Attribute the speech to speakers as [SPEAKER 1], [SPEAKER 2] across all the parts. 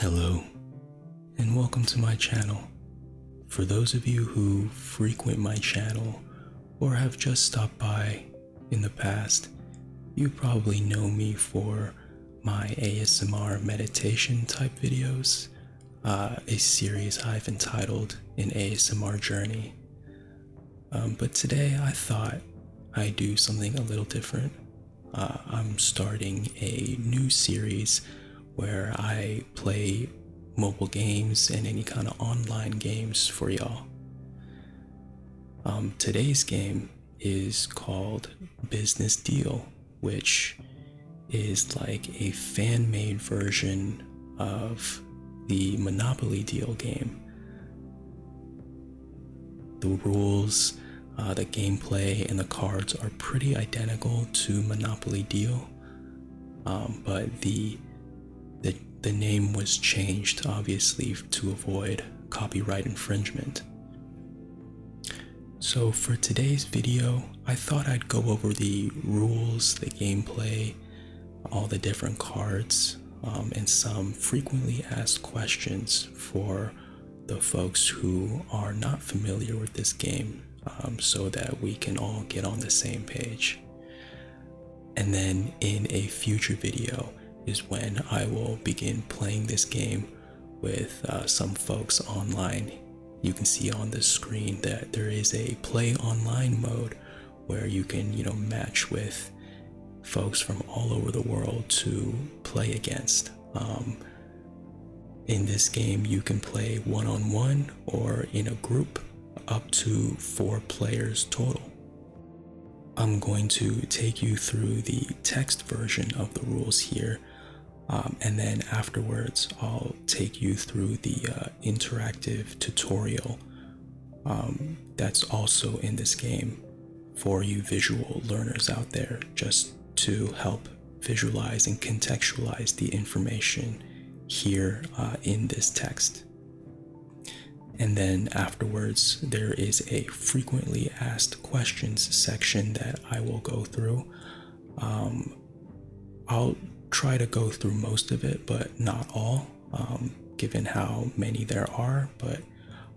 [SPEAKER 1] Hello, and welcome to my channel. For those of you who frequent my channel or have just stopped by in the past, you probably know me for my ASMR meditation type videos, a series I've entitled An ASMR Journey. But today I thought I'd do something a little different. I'm starting a new series where I play mobile games and any kind of online games for y'all. Today's game is called Business Deal, which is like a fan-made version of the Monopoly Deal game. The rules, the gameplay, and the cards are pretty identical to Monopoly Deal, but the name was changed, obviously, to avoid copyright infringement. So for today's video, I thought I'd go over the rules, the gameplay, all the different cards, and some frequently asked questions for the folks who are not familiar with this game, so that we can all get on the same page. And then in a future video is when I will begin playing this game with some folks online. You can see on the screen that there is a play online mode where you can, match with folks from all over the world to play against. In this game, you can play one-on-one or in a group, up to 4 players total. I'm going to take you through the text version of the rules here, and then afterwards I'll take you through the interactive tutorial that's also in this game for you visual learners out there, just to help visualize and contextualize the information here in this text. And then afterwards, there is a frequently asked questions section that I will go through. I'll try to go through most of it, but not all, given how many there are, but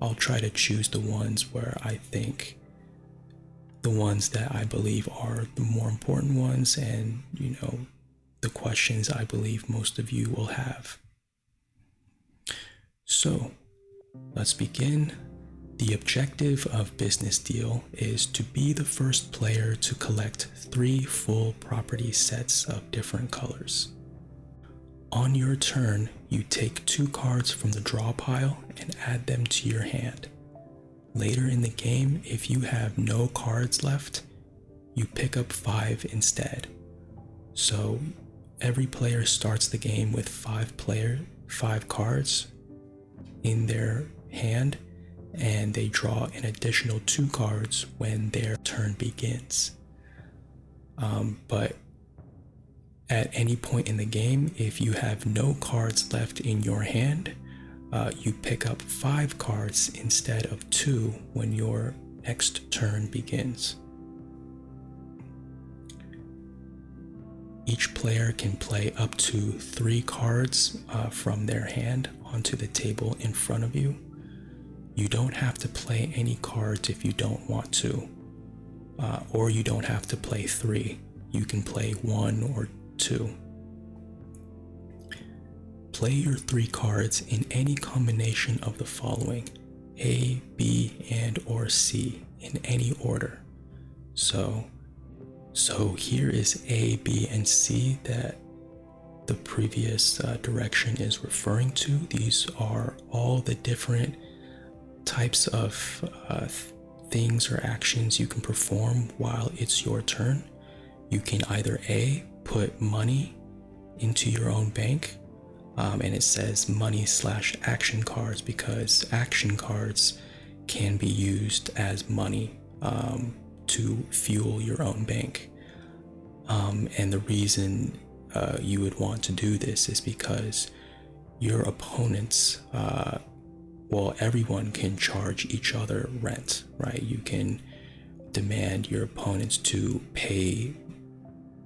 [SPEAKER 1] I'll try to choose the ones where I think the ones that I believe are the more important ones, and, the questions I believe most of you will have. So, let's begin. The objective of Business Deal is to be the first player to collect 3 full property sets of different colors. On your turn, you take 2 cards from the draw pile and add them to your hand. Later in the game, if you have no cards left, you pick up 5 instead. So every player starts the game with 5 cards in their hand, and they draw an additional 2 cards when their turn begins. But at any point in the game, if you have no cards left in your hand, you pick up 5 cards instead of 2 when your next turn begins. Each player can play up to 3 cards from their hand onto the table in front of you. You don't have to play any cards if you don't want to, or you don't have to play 3. You can play 1 or 2. Play your 3 cards in any combination of the following: A, B, and or C, in any order. So here is A, B, and C that the previous direction is referring to. These are all the different types of things or actions you can perform while it's your turn. You can either A, put money into your own bank, and it says money/action cards because action cards can be used as money to fuel your own bank. And the reason you would want to do this is because your opponents, everyone can charge each other rent, right? You can demand your opponents to pay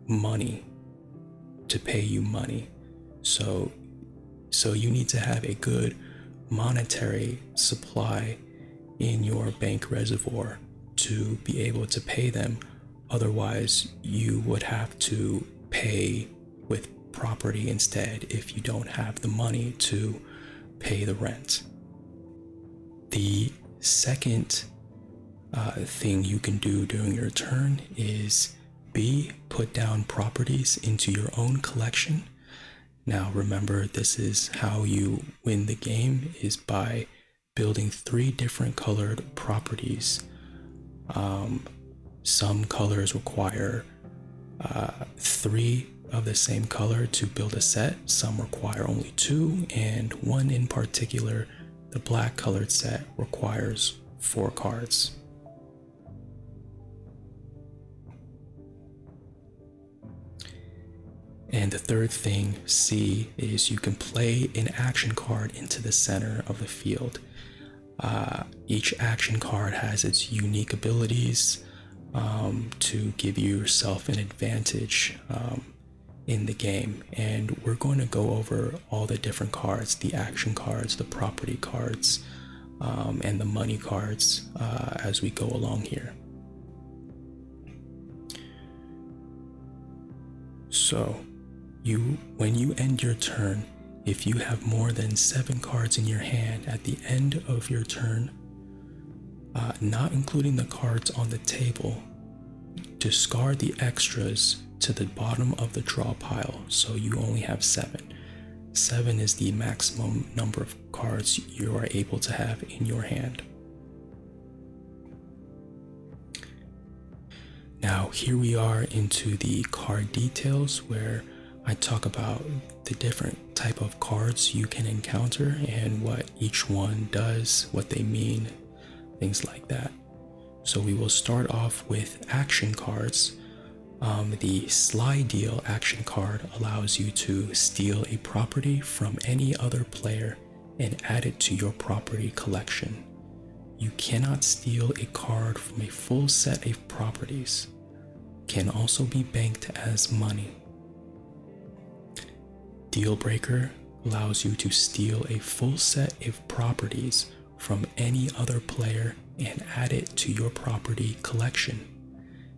[SPEAKER 1] you money. So So you need to have a good monetary supply in your bank reservoir to be able to pay them. Otherwise, you would have to pay with property instead if you don't have the money to pay the rent. The second thing you can do during your turn is B, put down properties into your own collection. Now remember, this is how you win the game, is by building 3 different colored properties. Some colors require 3 of the same color to build a set, some require only 2, and one in particular, the black colored set, requires 4 cards. And the third thing, C, is you can play an action card into the center of the field. Each action card has its unique abilities to give yourself an advantage in the game. And we're going to go over all the different cards, the action cards, the property cards, and the money cards as we go along here. So, when you end your turn, if you have more than 7 cards in your hand at the end of your turn, not including the cards on the table, discard the extras to the bottom of the draw pile, so you only have 7. 7 is the maximum number of cards you are able to have in your hand. Now here we are into the card details, where I talk about the different type of cards you can encounter and what each one does, what they mean, things like that. So we will start off with action cards. The Slide Deal action card allows you to steal a property from any other player and add it to your property collection. You cannot steal a card from a full set of properties. Can also be banked as money. Deal Breaker allows you to steal a full set of properties from any other player and add it to your property collection.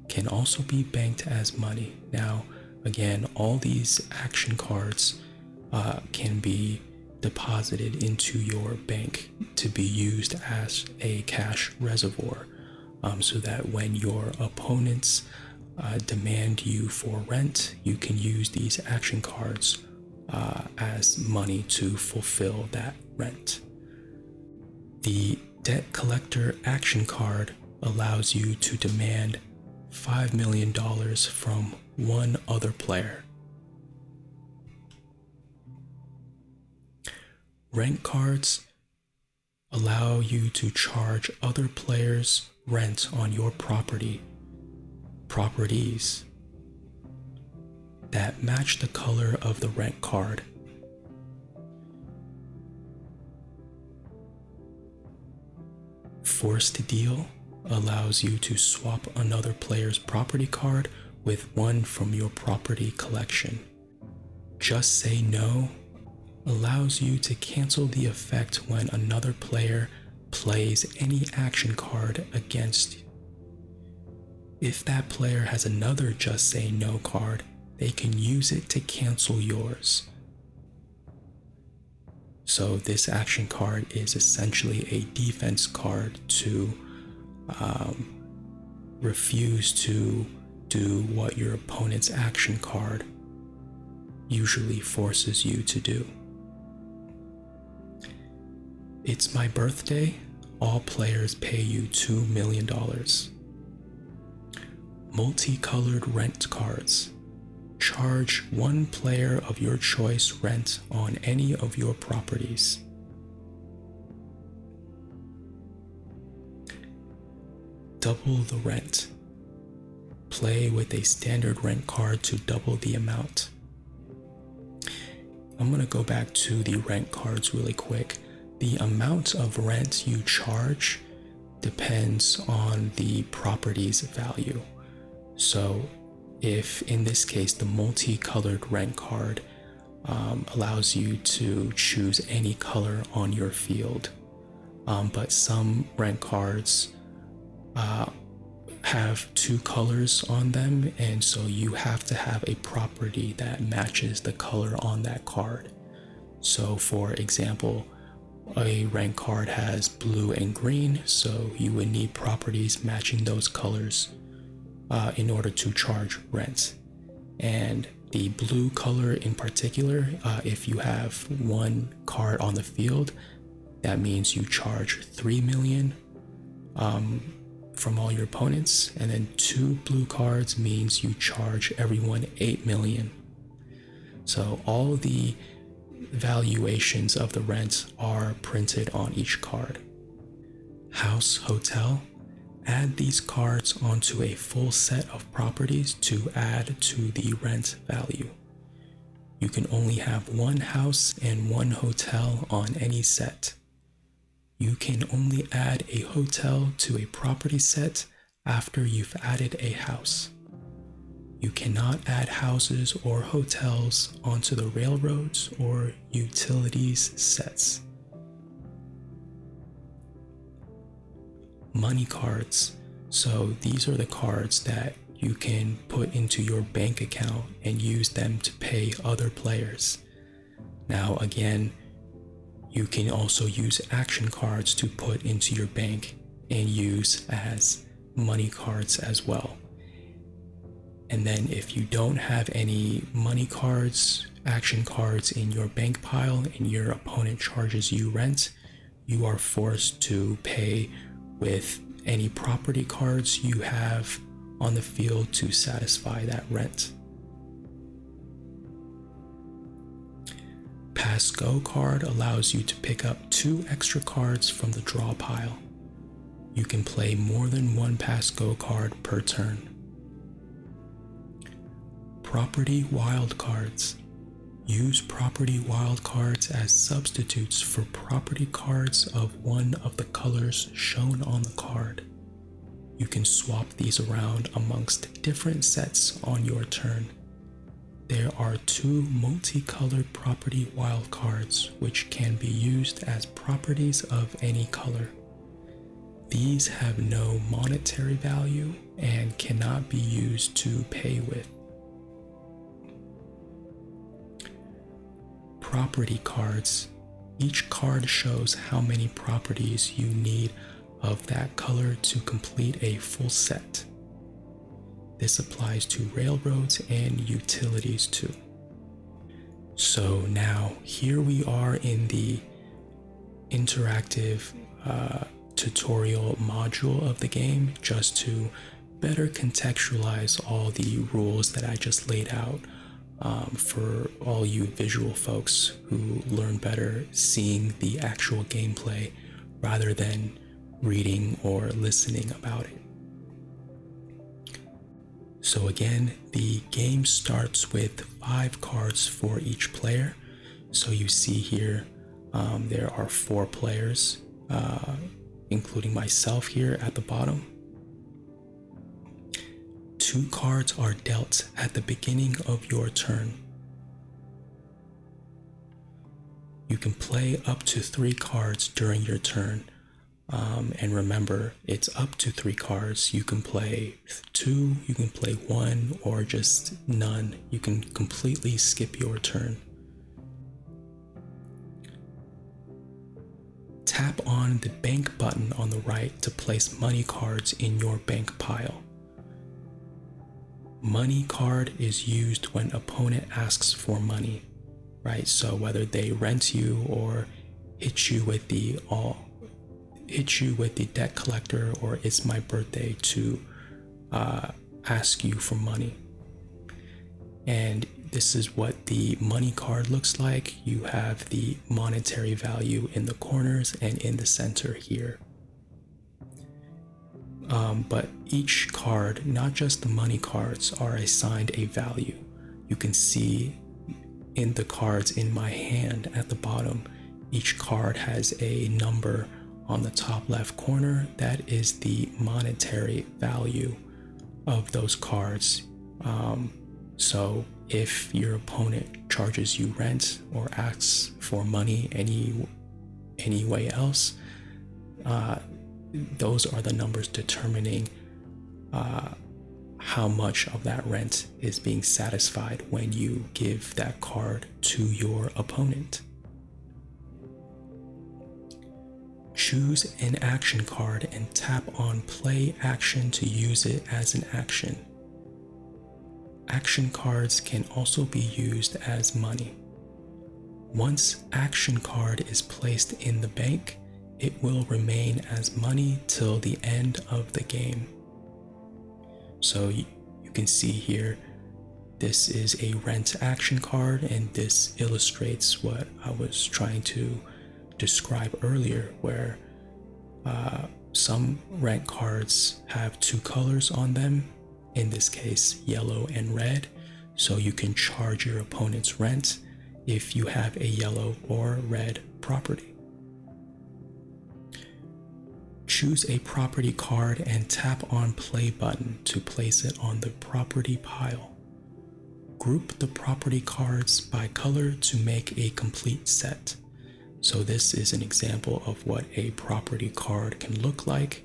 [SPEAKER 1] Can also be banked as money. Now, again, all these action cards can be deposited into your bank to be used as a cash reservoir, so that when your opponents demand you for rent, you can use these action cards as money to fulfill that rent. The Debt Collector action card allows you to demand $5 million from one other player. Rent cards allow you to charge other players rent on your properties that match the color of the rent card. Forced Deal allows you to swap another player's property card with one from your property collection. Just Say No allows you to cancel the effect when another player plays any action card against you. If that player has another Just Say No card, they can use it to cancel yours. So this action card is essentially a defense card to refuse to do what your opponent's action card usually forces you to do. It's My Birthday. All players pay you $2 million. Multicolored rent cards. Charge one player of your choice rent on any of your properties. Double the rent. Play with a standard rent card to double the amount. I'm going to go back to the rent cards really quick. The amount of rent you charge depends on the property's value. So if in this case the multicolored rent card allows you to choose any color on your field. But some rent cards have two colors on them, and so you have to have a property that matches the color on that card. So for example, a rent card has blue and green, so you would need properties matching those colors in order to charge rent. And the blue color in particular, if you have one card on the field, that means you charge 3 million from all your opponents, and then 2 blue cards means you charge everyone 8 million. So all the valuations of the rent are printed on each card. House, hotel. Add these cards onto a full set of properties to add to the rent value. You can only have one house and one hotel on any set. You can only add a hotel to a property set after you've added a house. You cannot add houses or hotels onto the railroads or utilities sets. Money cards. So these are the cards that you can put into your bank account and use them to pay other players. Now again, you can also use action cards to put into your bank and use as money cards as well. And then if you don't have any money cards, action cards in your bank pile and your opponent charges you rent, you are forced to pay with any property cards you have on the field to satisfy that rent. Pass Go card allows you to pick up 2 extra cards from the draw pile. You can play more than one Pass Go card per turn. Property wildcards. Use property wildcards as substitutes for property cards of one of the colors shown on the card. You can swap these around amongst different sets on your turn. There are 2 multicolored property wildcards which can be used as properties of any color. These have no monetary value and cannot be used to pay with. Property cards. Each card shows how many properties you need of that color to complete a full set. This applies to railroads and utilities too. So now here we are in the interactive tutorial module of the game, just to better contextualize all the rules that I just laid out for all you visual folks who learn better seeing the actual gameplay rather than reading or listening about it. So again, the game starts with 5 cards for each player. So you see here, there are 4 players, including myself here at the bottom. 2 cards are dealt at the beginning of your turn. You can play up to 3 cards during your turn. And remember, it's up to 3 cards. You can play 2, you can play 1, or just none. You can completely skip your turn. Tap on the bank button on the right to place money cards in your bank pile. Money card is used when opponent asks for money, right? So whether they rent you or hit you with the debt collector, or it's my birthday to ask you for money. And this is what the money card looks like. You have the monetary value in the corners and in the center here. But each card, not just the money cards, are assigned a value. You can see in the cards in my hand at the bottom, each card has a number on the top left corner. That is the monetary value of those cards. So if your opponent charges you rent or asks for money any way else, those are the numbers determining how much of that rent is being satisfied when you give that card to your opponent. Choose an action card and tap on play action to use it as an action. Action cards can also be used as money. Once action card is placed in the bank, it will remain as money till the end of the game. So you can see here, this is a rent action card, and this illustrates what I was trying to describe earlier, where some rent cards have two colors on them, in this case yellow and red, so you can charge your opponent's rent if you have a yellow or red property. Choose a property card and tap on play button to place it on the property pile. Group the property cards by color to make a complete set. So this is an example of what a property card can look like.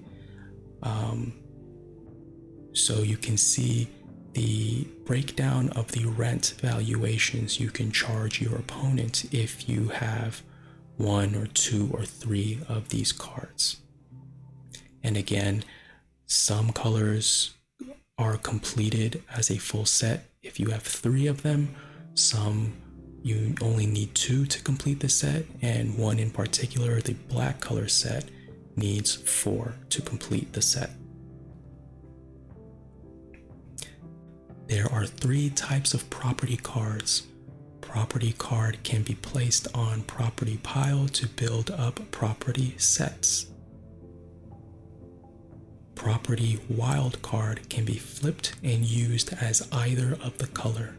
[SPEAKER 1] So you can see the breakdown of the rent valuations you can charge your opponent if you have 1 or 2 or 3 of these cards. And again, some colors are completed as a full set if you have 3 of them. Some you only need 2 to complete the set, and one in particular, the black color set, needs 4 to complete the set. There are 3 types of property cards. Property card can be placed on property pile to build up property sets. Property wild card can be flipped and used as either of the color.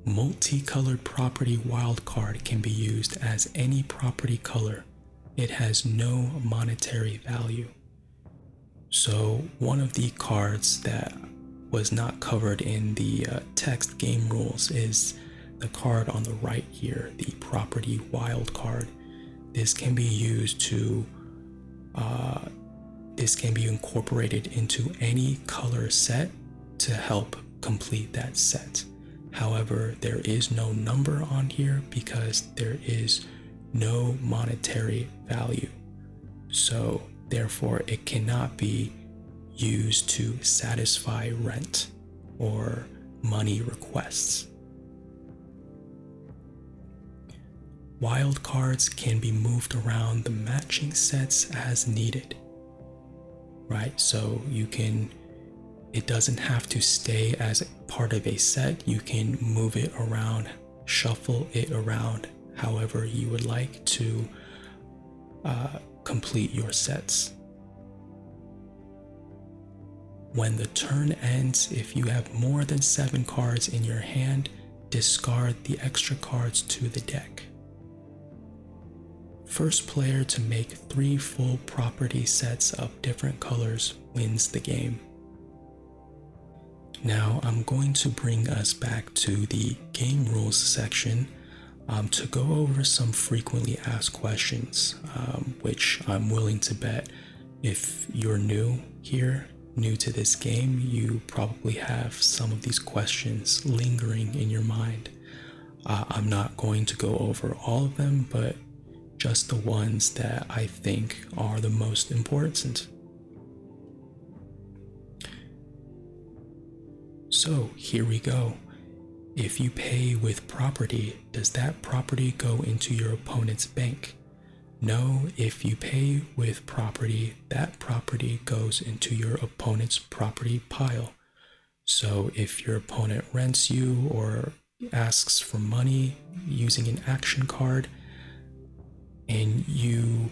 [SPEAKER 1] Multicolored property wild card can be used as any property color. It has no monetary value. So one of the cards that was not covered in the text game rules is the card on the right here, the property wild card. This can be used to this can be incorporated into any color set to help complete that set. However, there is no number on here because there is no monetary value. So therefore it cannot be used to satisfy rent or money requests. Wild cards can be moved around the matching sets as needed. Right, so it doesn't have to stay as part of a set. You can move it around, shuffle it around however you would like to complete your sets. When the turn ends, if you have more than 7 cards in your hand, discard the extra cards to the deck. First player to make 3 full property sets of different colors wins the game. Now I'm going to bring us back to the game rules section to go over some frequently asked questions, which I'm willing to bet if you're new here, new to this game, you probably have some of these questions lingering in your mind. I'm not going to go over all of them, but just the ones that I think are the most important. So here we go. If you pay with property, does that property go into your opponent's bank? No, if you pay with property, that property goes into your opponent's property pile. So if your opponent rents you or asks for money using an action card, and you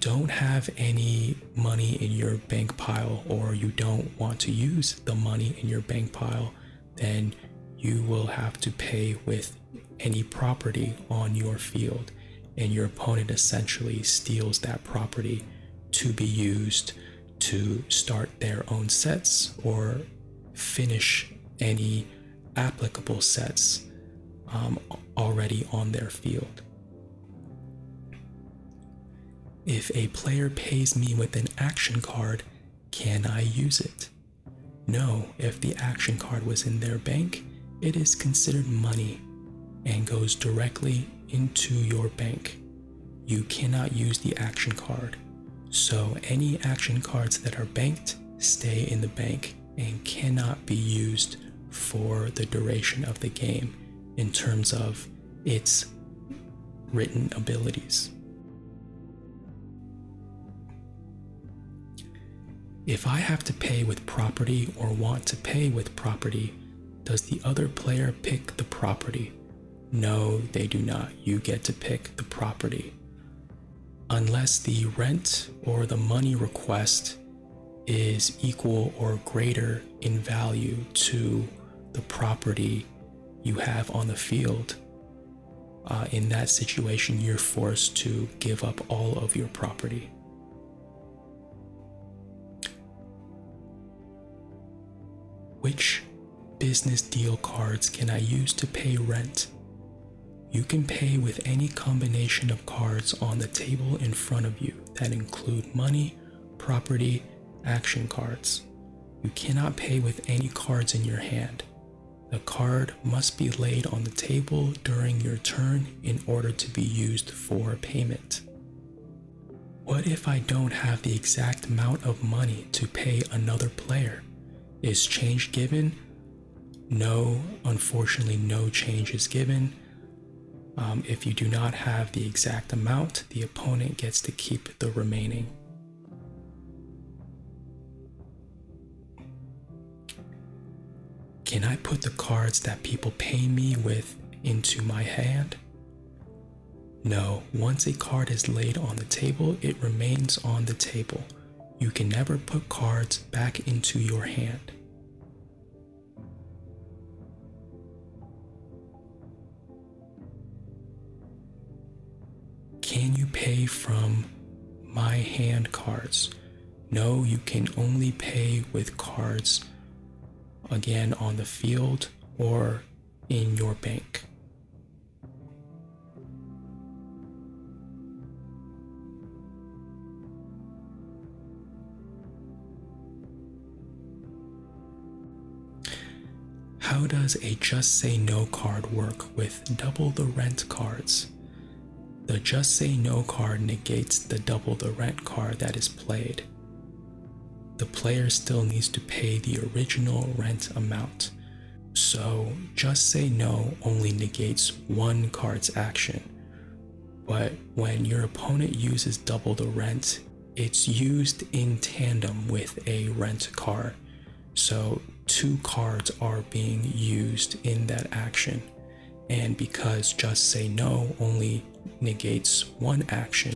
[SPEAKER 1] don't have any money in your bank pile, or you don't want to use the money in your bank pile, then you will have to pay with any property on your field, and your opponent essentially steals that property to be used to start their own sets or finish any applicable sets already on their field. If a player pays me with an action card, can I use it? No, if the action card was in their bank, it is considered money and goes directly into your bank. You cannot use the action card. So any action cards that are banked stay in the bank and cannot be used for the duration of the game in terms of its written abilities. If I have to pay with property or want to pay with property, does the other player pick the property? No, they do not. You get to pick the property. Unless the rent or the money request is equal or greater in value to the property you have on the field, in that situation, you're forced to give up all of your property. Which business deal cards can I use to pay rent? You can pay with any combination of cards on the table in front of you that include money, property, action cards. You cannot pay with any cards in your hand. The card must be laid on the table during your turn in order to be used for payment. What if I don't have the exact amount of money to pay another player? Is change given? No, unfortunately, no change is given. If you do not have the exact amount, the opponent gets to keep the remaining. Can I put the cards that people pay me with into my hand? No, once a card is laid on the table, it remains on the table. You can never put cards back into your hand. Can you pay from my hand cards? No, you can only pay with cards, again, on the field or in your bank. How does a Just Say No card work with double the rent cards? The Just Say No card negates the double the rent card that is played. The player still needs to pay the original rent amount. So Just Say No only negates one card's action. But when your opponent uses double the rent, it's used in tandem with a rent card. So two cards are being used in that action. And because Just Say No only negates one action,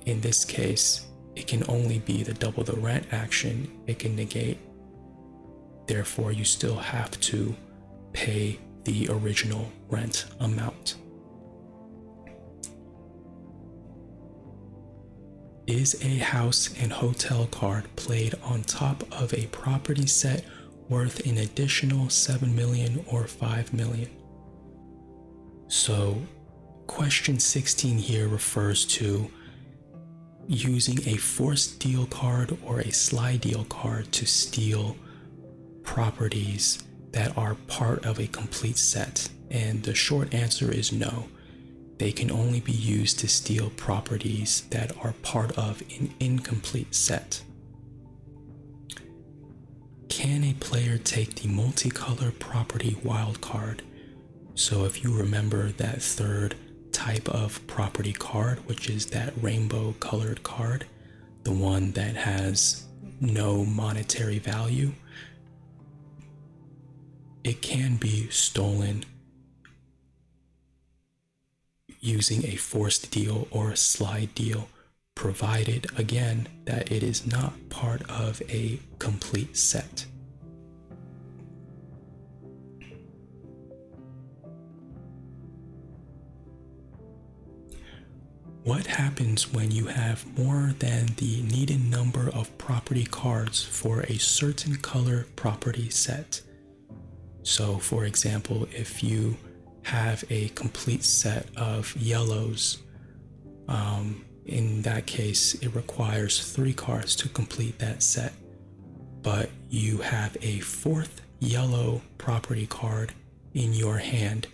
[SPEAKER 1] in this case, it can only be the double the rent action it can negate. Therefore, you still have to pay the original rent amount. Is a house and hotel card played on top of a property set worth an additional 7 million or 5 million? So, question 16 here refers to using a forced deal card or a slide deal card to steal properties that are part of a complete set. And the short answer is no. They can only be used to steal properties that are part of an incomplete set. Can a player take the multicolor property wildcard? So if you remember that third type of property card, which is that rainbow colored card, the one that has no monetary value, it can be stolen using a forced deal or a slide deal, provided again that it is not part of a complete set. What happens when you have more than the needed number of property cards for a certain color property set? So for example, if you have a complete set of yellows, in that case, it requires 3 cards to complete that set. But you have a 4th yellow property card in your hand.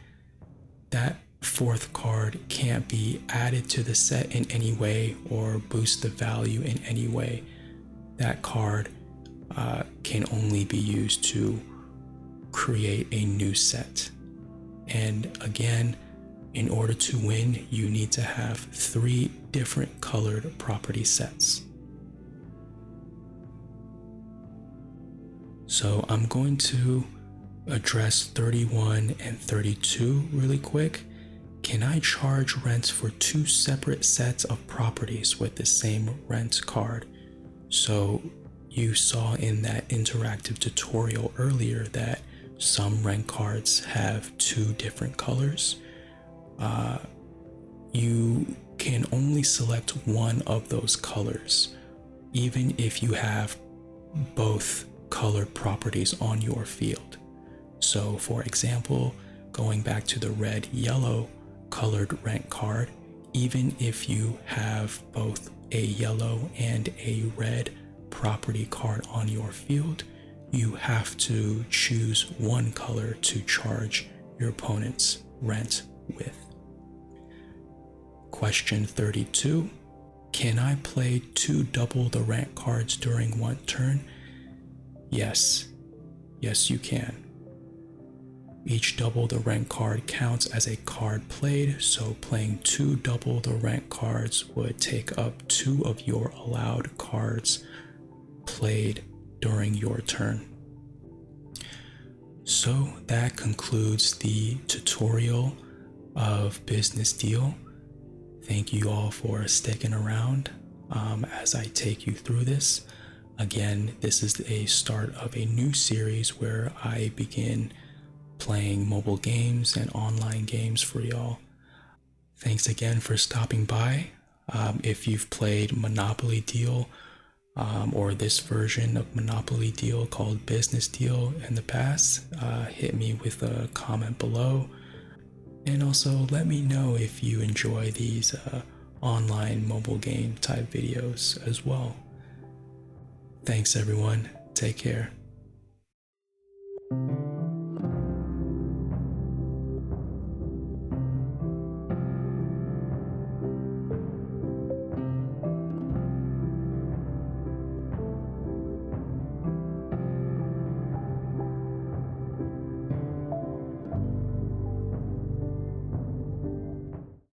[SPEAKER 1] That 4th card can't be added to the set in any way or boost the value in any way. That card can only be used to create a new set. And again, in order to win, you need to have 3 different colored property sets. So I'm going to address 31 and 32 really quick. Can I charge rent for 2 separate sets of properties with the same rent card? So you saw in that interactive tutorial earlier that some rent cards have 2 different colors. You can only select one of those colors, even if you have both colored properties on your field. So for example, going back to the red yellow colored rent card, even if you have both a yellow and a red property card on your field, you have to choose one color to charge your opponent's rent with. Question 32. Can I play 2 double the rent cards during one turn? Yes. Yes, you can. Each double the rent card counts as a card played, so playing 2 double the rent cards would take up 2 of your allowed cards played during your turn. So that concludes the tutorial of Business Deal. Thank you all for sticking around as I take you through this. Again, this is a start of a new series where I begin playing mobile games and online games for y'all. Thanks again for stopping by. If you've played Monopoly Deal or this version of Monopoly Deal called Business Deal in the past, hit me with a comment below. And also let me know if you enjoy these online mobile game type videos as well. Thanks everyone. Take care.